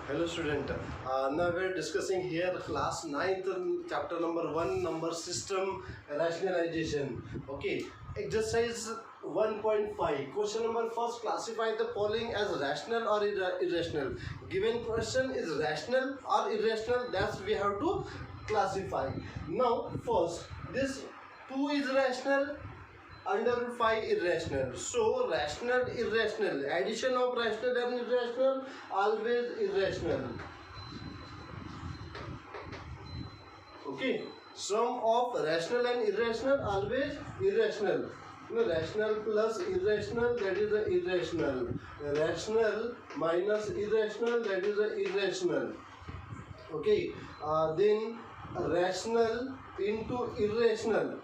Hello student. Now we are discussing here class 9th chapter number 1 number system rationalization. Okay. Exercise 1.5. Question number first, classify the following as rational or irrational. Given question is rational or irrational, that's we have to classify. Now first, this 2 is rational, under root 5 irrational. So rational, irrational, addition of rational and irrational, always irrational. Okay, sum of rational and irrational, always irrational. Rational plus irrational, that is a irrational. Rational minus irrational, that is a irrational. Okay, then rational into irrational,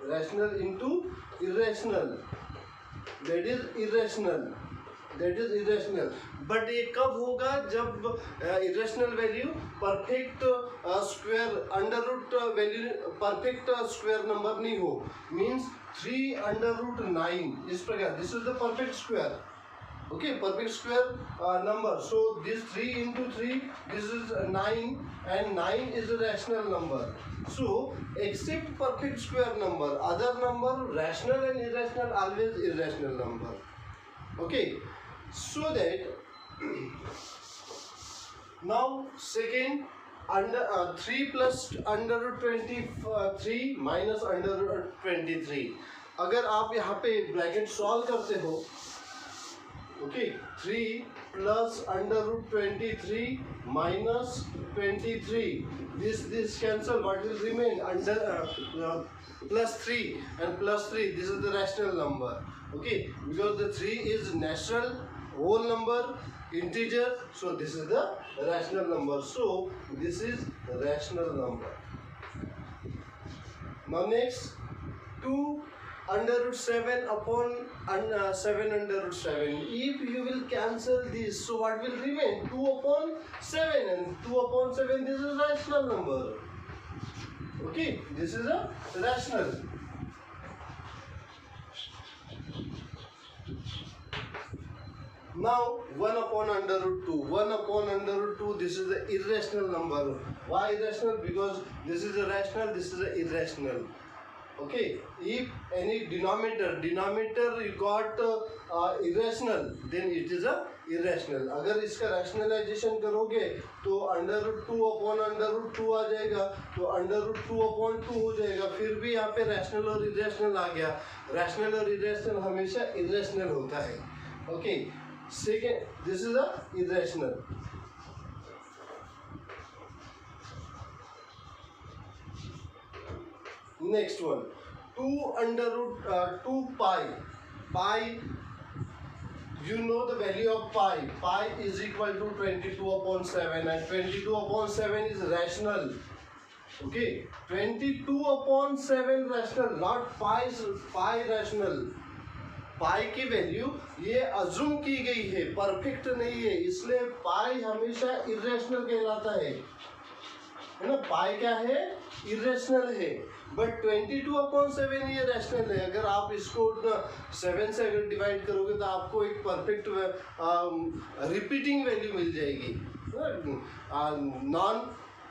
rational into irrational, that is irrational, that is irrational. But ये कब होगा जब irrational value perfect square under root value perfect square number नहीं हो. Means 3 under root 9 इस प्रकार. This is the perfect square. Okay, perfect square number. So this 3 into 3, this is 9, and 9 is a rational number. So except perfect square number, other number rational and irrational, always irrational number. Okay, so that now second, under 3 plus under root 23 minus under root 23. अगर आप यहाँ पे bracket solve करते हो, okay, 3 plus under root 23 minus 23, this cancel. What will remain? Under plus 3 and plus 3, this is the rational number. Okay, because the 3 is natural whole number, integer, so this is the rational number. So this is rational number. Now next, 2 under root 7 upon 7 under root 7. If you will cancel this, so what will remain? 2 upon 7, and 2 upon 7, this is a rational number. Okay, this is a rational. Now 1 upon under root 2. 1 upon under root 2, this is the irrational number. Why irrational? Because this is a rational, this is a irrational. Okay, if any denominator you got irrational, then it is a irrational. अगर इसका rationalization करोगे तो under root 2 upon under root 2 आ जाएगा, तो under root 2 upon 2 हो जाएगा. फिर भी यहाँ पे rational और irrational आ गया. rational और irrational हमेशा irrational होता है. Okay, second, this is a irrational. Next one, 2 under root 2 pi. Pi, you know the value of pi. Pi is equal to 22 upon 7, and 22 upon 7 is rational. Okay, 22 upon 7 rational, not pi rational. पाई की value ये assume की गई है, perfect नहीं है, इसलिए पाई हमेशा irrational कहलाता है ना. पाई क्या है? इरेशनल है. बट 22 अपॉन 7 ये रैशनल है. अगर आप इसको 7 से अगर डिवाइड करोगे तो आपको एक परफेक्ट रिपीटिंग वैल्यू मिल जाएगी, non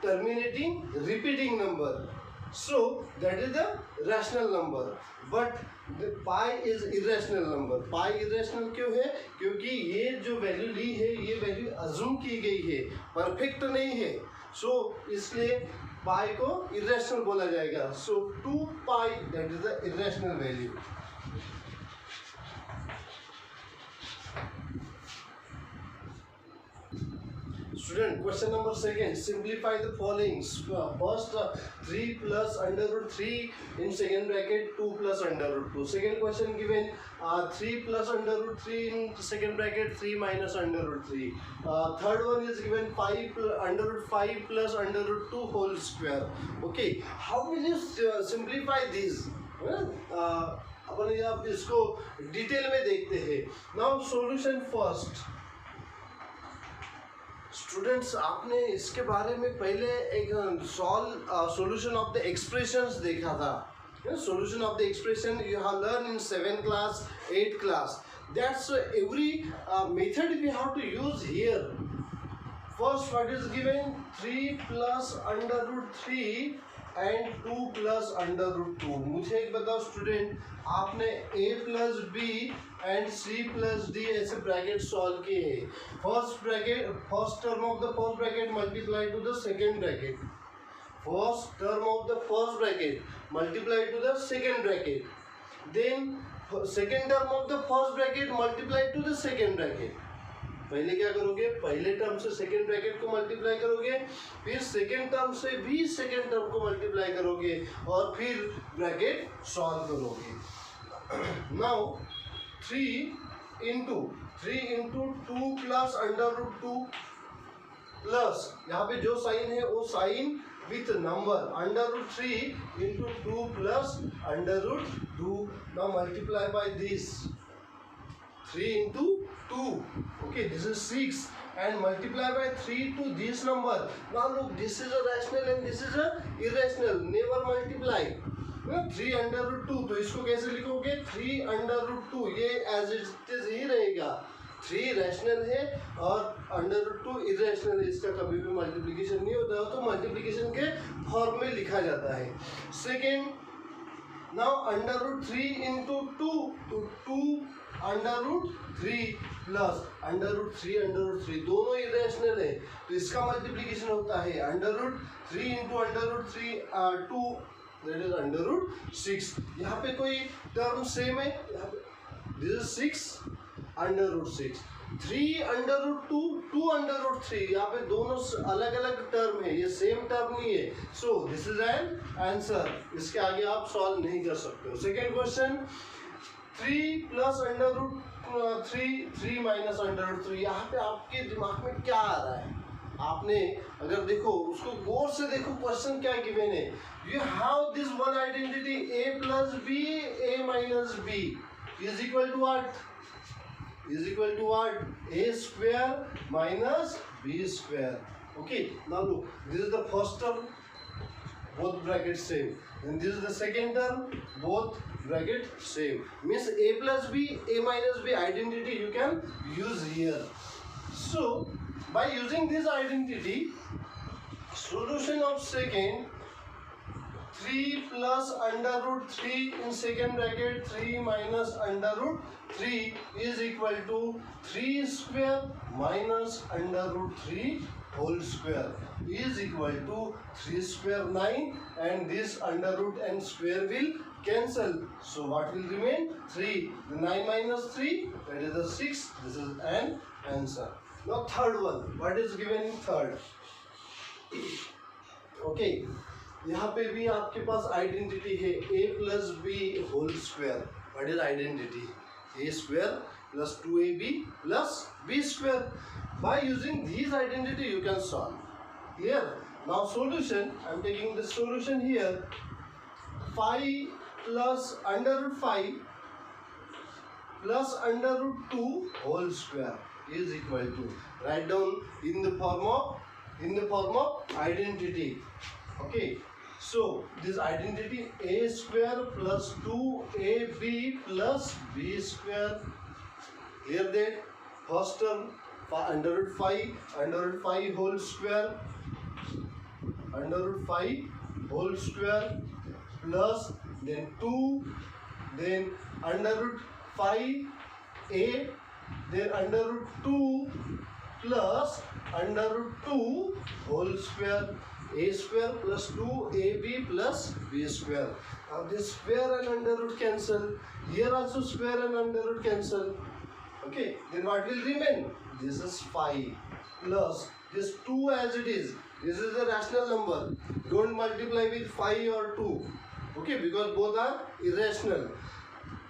terminating repeating number. So that is the rational number, but the pi is irrational number. Pi irrational क्यों है? क्योंकि ये जो वैल्यू ली है, ये वैल्यू अज्यूम की गई है, परफेक्ट नहीं है. So इसलिए pi को irrational बोला जाएगा. So 2 pi, that is the irrational value. Student, question number second, simplify the following. First 3 plus under root 3 in second bracket 2 plus under root 2. Second question given 3 plus under root 3 in second bracket 3 minus under root 3. Third one is given 5 under root 5 plus under root 2 whole square. Okay, how will you simplify these? अपन आप इसको detail में देखते हैं. Now solution first. Students, आपने इसके बारे में पहले एक सॉल्यूशन ऑफ द एक्सप्रेशंस देखा था. Solution of the expression you have learn in 7th class, 8th class. That's every method we have to use here. First, what is given? 3 plus under root 3 and 2 plus under root 2. मुझे एक बताओ student, आपने a plus b and c plus d ऐसे bracket solve किए. First bracket, first term of the first bracket multiply to the second bracket. First term of the first bracket multiply to the second bracket. Then second term of the first bracket multiply to the second bracket. पहले क्या करोगे? पहले term से second bracket को multiply करोगे, फिर second term से भी सेकेंड टर्म को मल्टीप्लाई करोगे और फिर ब्रैकेट सॉल्व करोगे. Now 3 into 2 plus under root 2 plus यहाँ पे जो साइन है वो sign with number under root 3 into 2 plus under root 2. Now multiply by this 3 into 2. Okay, this is 6 and multiply by 3 to this number. Now look, this is a rational and this is a irrational. Never multiply. 3 under root 2. तो इसको कैसे लिखोगे? 3 under root 2. ये as it is ही रहेगा. 3 rational है और under root 2 irrational है. इसका कभी भी मल्टीप्लिकेशन नहीं होता है, तो मल्टीप्लिकेशन के फॉर्म में लिखा जाता है. Second, now under root 3 into 2 तो 2 under root 3 plus under root 3 दोनों इरेशनल है, तो इसका मल्टीप्लिकेशन होता है under root 3 into under root 3 2 that is under root 6. यहाँ पे कोई टर्म सेम है, this is 6 under root 6. 3 under root 2 under root 3, यहाँ पे दोनों अलग अलग टर्म है, ये सेम टर्म नहीं है. So this is an answer. इसके आगे आप सॉल्व नहीं कर सकते हो. Second question, 3 plus under root 3 minus under root 3. यहाँ पे आपके दिमाग में क्या आ रहा है? आपने अगर देखो उसको गौर से देखो, क्वेश्चन क्या गिवन है. You have this one identity a plus B a minus B is equal to what? Is equal to what? a square minus b square. Okay, now look, this is the first term, both brackets same, and this is the second term, both bracket same. Means a plus b, a minus b identity you can use here. So by using this identity, solution of second 3 plus under root 3 in second bracket 3 minus under root 3 is equal to 3 square minus under root 3 whole square is equal to 3 square 9, and this under root and square will cancel. So what will remain? 3. The 9 minus 3, that is the 6. This is an answer. Now third one. What is given in third? Okay. यहाँ पे भी आपके पास identity है a plus b whole square. What is identity? A square plus 2ab plus b square. By using these identity you can solve. Clear? Now solution, I am taking the solution here. 5 plus under root 5 plus under root 2 whole square is equal to, write down in the form of identity. Okay. So this identity a square plus 2ab plus b square. Clear that? First term under root 5 whole square, under root 5 whole square plus then 2, then under root 5a, then under root 2 plus under root 2 whole square. A square plus 2ab plus b square. Now this square and under root cancel. Here also square and under root cancel. Okay, then what will remain? This is 5 plus this 2 as it is. This is a rational number. Don't multiply with 5 or 2. Okay, because both are irrational.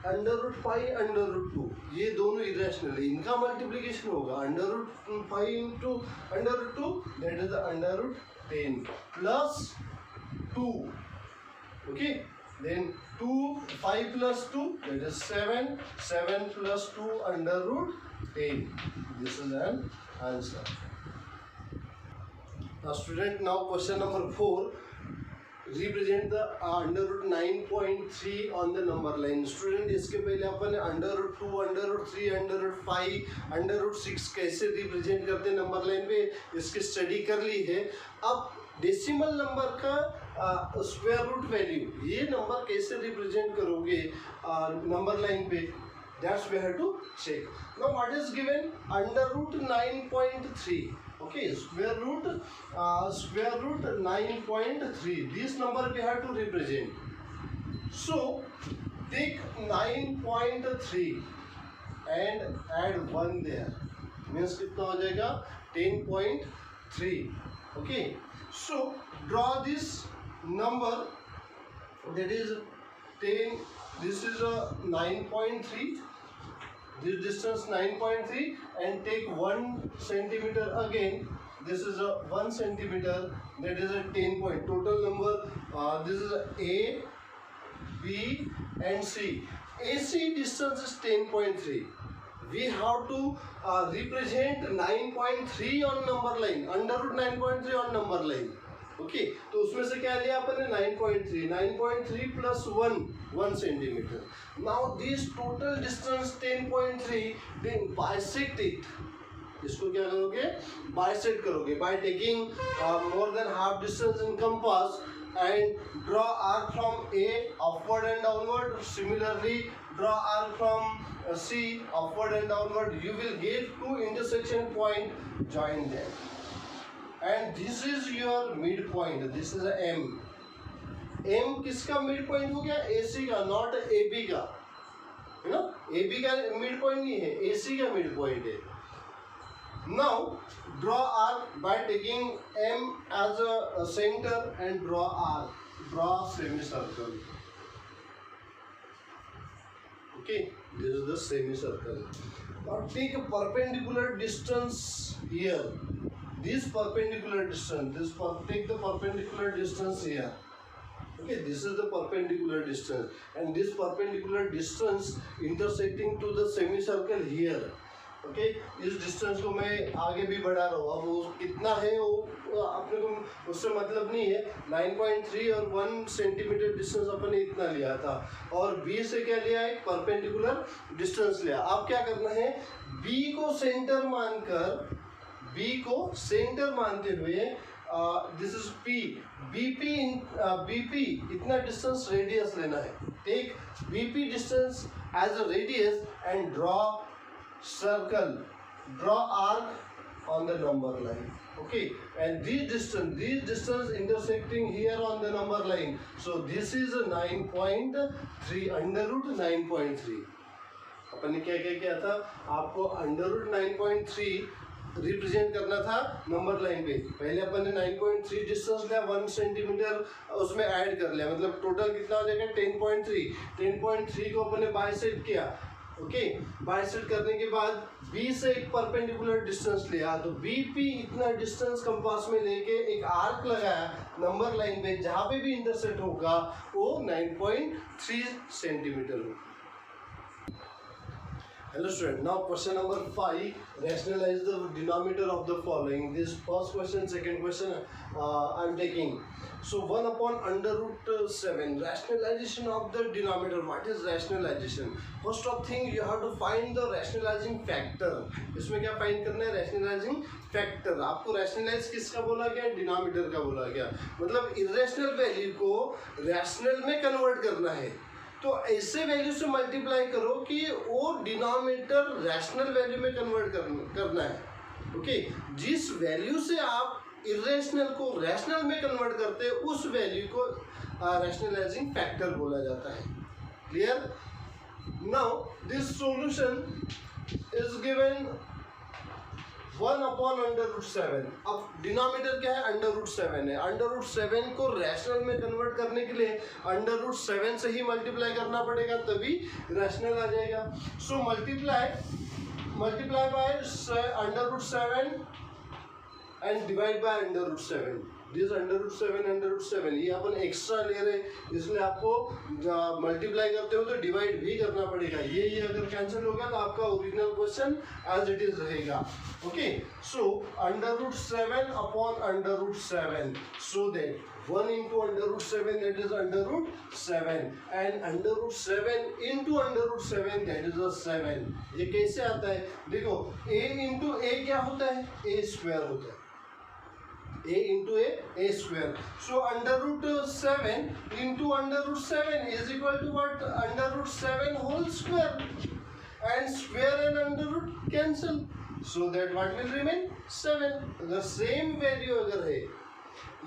Under root 5 under root 2, ये दोनों irrational है. इनका multiplication होगा under root 5 into under root 2, that is the under root 10 plus 2. Okay, then 5 plus 2, that is 7 plus 2 under root 10. This is an answer. Now student, now question number 4. represent the under root 9.3 on the number line. Student इसके पहले अपन under root 2, under root 3, under root 5, under root 6 कैसे represent करते हैं number line पे, इसकी study कर ली है। अब डेसिमल नंबर का स्क्वायर रूट वैल्यू, ये नंबर कैसे रिप्रेजेंट करोगे नंबर लाइन पे, that's we have to check. Now what is given, under root 9.3, okay, square root 9.3, this number we have to represent. So take 9.3 and add 1 there, means कितना हो जाएगा 10.3. okay, so draw this number, that is 10, this is a 9.3, this distance 9.3, and take 1 centimeter again, this is a 1 centimeter, that is a 10 point total number. This is a B and C. AC distance is 10.3. we have to represent 9.3 on number line, under root 9.3 on number line. Okay तो उसमें से क्या लिया अपन ने 9.3 plus 1 centimetre. Now this total distance 10.3, then bisect it. इसको क्या करोगे, बाइसेक्ट करोगे by taking more than half distance in compass and draw arc from A upward and downward. Similarly draw arc from C upward and downward. You will get two intersection point, join them. And this is your midpoint. This is a M. M किसका midpoint हो गया, AC का, not AB का, है ना. AB का midpoint नहीं है, AC का midpoint है. Now draw arc by taking M as a center and draw arc. Draw semicircle. Okay, this is the semicircle. Now take a perpendicular distance here. This perpendicular distance, take the perpendicular distance here. Okay, this is the perpendicular distance, and this perpendicular distance intersecting to the semicircle here. Okay इस distance को मैं आगे भी बढ़ा रहा हूँ. अब वो कितना है वो अपने को उससे मतलब नहीं है. 9.3 और 1 सेंटीमीटर डिस्टेंस अपन ने इतना लिया था, और B से क्या लिया है, परपेंडिकुलर डिस्टेंस लिया. अब क्या करना है, B को सेंटर मानकर, B को सेंटर मानते हुए दिस इज P, BP इतना डिस्टेंस रेडियस लेना है. Take BP distance as a radius and draw circle, draw arc on the number line. Okay, and this distance intersecting here on the number line, so this is a 9.3, under root 9.3. अपन ने क्या क्या किया था, आपको under root 9.3 represent करना था number line पे. पहले अपन ने 9.3 डिस्टेंस लिया, 1 सेंटीमीटर उसमें ऐड कर लिया, मतलब टोटल कितना हो जाएगा 10.3 को अपन ने बाइसेक्ट किया. ओके बाइसेक्ट करने के बाद B से एक परपेंडिकुलर डिस्टेंस लिया, तो BP इतना डिस्टेंस कंपास में लेके एक आर्क लगाया नंबर लाइन पे, जहाँ पे भी इंटरसेक्ट होगा वो 9.3 सेंटीमीटर होगा. Hello student, now question number 5, rationalize the denominator of the following. This first question, second question I am taking. So 1 upon under root 7, rationalization of the denominator. What is rationalization? First of thing you have to find the rationalizing factor. इसमें क्या find करना है, rationalizing factor. आपको rationalize किसका बोला गया, denominator का बोला गया, मतलब irrational value को rational में convert करना है. तो ऐसे वैल्यू से मल्टीप्लाई करो कि वो डिनोमिनेटर रैशनल वैल्यू में कन्वर्ट करना है. ओके जिस वैल्यू से आप इरेशनल को रैशनल में कन्वर्ट करते हैं उस वैल्यू को रैशनलाइजिंग फैक्टर बोला जाता है. Clear. Now this solution is given 1 upon under root 7. अब डिनोमिनेटर क्या है, अंडर रूट 7 है. अंडर रूट 7 को रैशनल में कन्वर्ट करने के लिए अंडर रूट 7 से ही मल्टीप्लाई करना पड़ेगा, तभी रैशनल आ जाएगा. So multiply by under root 7 and divide by under root 7. This under root 7 ये अपन एक्स्ट्रा ले रहे, इसलिए आपको मल्टीप्लाई करते हो तो डिवाइड भी करना पड़ेगा. ये अगर कैंसिल होगा तो आपका original question as it is रहेगा. Okay, so under root 7 upon under root 7, so that 1 into under root 7, that is under root 7, and under root 7 into under root 7, that is a 7. ये कैसे आता है? देखो, a into a क्या होता है? a square होता है. a into a square. So under root 7 into under root 7 is equal to what? Under root 7 whole square, and square and under root cancel, so that what will remain? 7. अगर same value अगर है,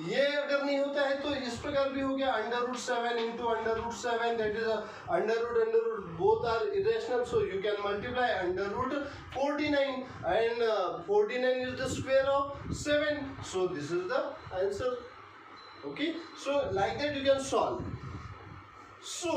ये अगर नहीं होता है तो इस प्रकार भी हो गया. Under root 7 into under root 7, that is under root both are irrational, so you can multiply under root 49, and 49 is the square of 7, so this is the answer. Okay, so like that you can solve. So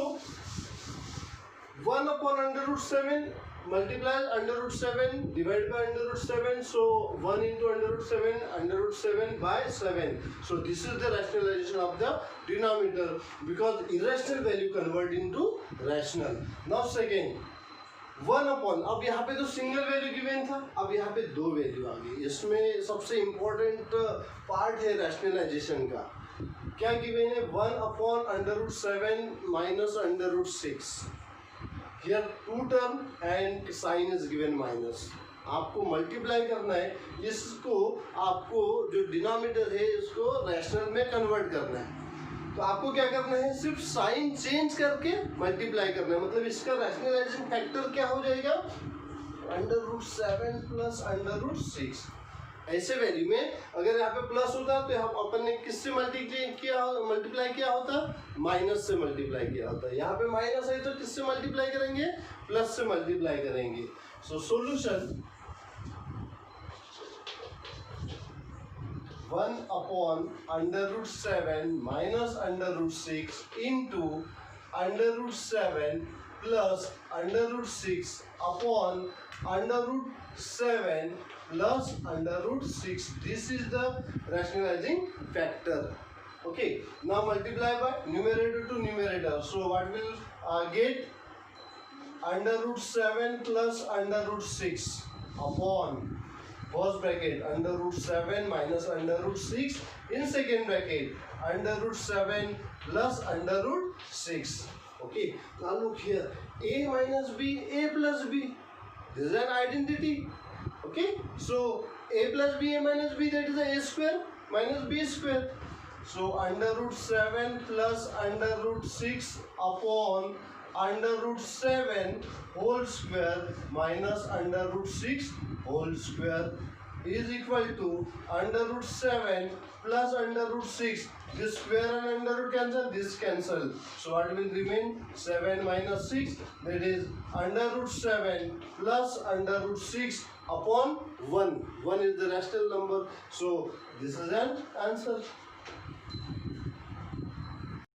1 upon under root 7 multiply under root 7 divided by under root 7, so 1 into under root 7 by 7. So this is the rationalization of the denominator, because irrational value convert into rational. Now second 1 upon, अब यहाँ पे तो single value given था, अब यहाँ पे दो value आ गई. इसमें सबसे इम्पोर्टेंट पार्ट है रैशनलाइजेशन का. क्या गिवन है? 1 upon under root 7 minus under root 6. Here two term and sign is given minus. आपको मल्टीप्लाई करना है, इसको आपको जो डिनोमिनेटर है इसको रैशनल में कन्वर्ट करना है. तो आपको क्या करना है? सिर्फ साइन चेंज करके मल्टीप्लाई करना है. मतलब इसका रैशनलाइजेशन फैक्टर क्या हो जाएगा? Under root 7 plus under root 6. ऐसे वैल्यू में अगर यहाँ पे प्लस होता तो हम अपन ने किससे मल्टीप्लाई किया होता? माइनस से मल्टीप्लाई किया होता. यहाँ पे माइनस है तो किससे मल्टीप्लाई करेंगे? प्लस से मल्टीप्लाई करेंगे. So solution 1 upon under root 7 minus under root 6 into under root 7 plus under root 6 upon under root 7 plus under root 6. This is the rationalizing factor. Okay, now multiply by numerator to numerator. So what will get? Under root 7 plus under root 6 upon first bracket under root 7 minus under root 6, in second bracket under root 7 plus under root 6. Okay, now look here, a minus b, a plus b. This is an identity. Okay, so a plus b, a minus b, that is a square minus b square. So under root 7 plus under root 6 upon under root 7 whole square minus under root 6 whole square is equal to under root 7 plus under root 6. This square and under root cancel, this cancel. So what will remain? 7 minus 6, that is under root 7 plus under root 6 upon 1. 1 is the rational number. So this is an answer.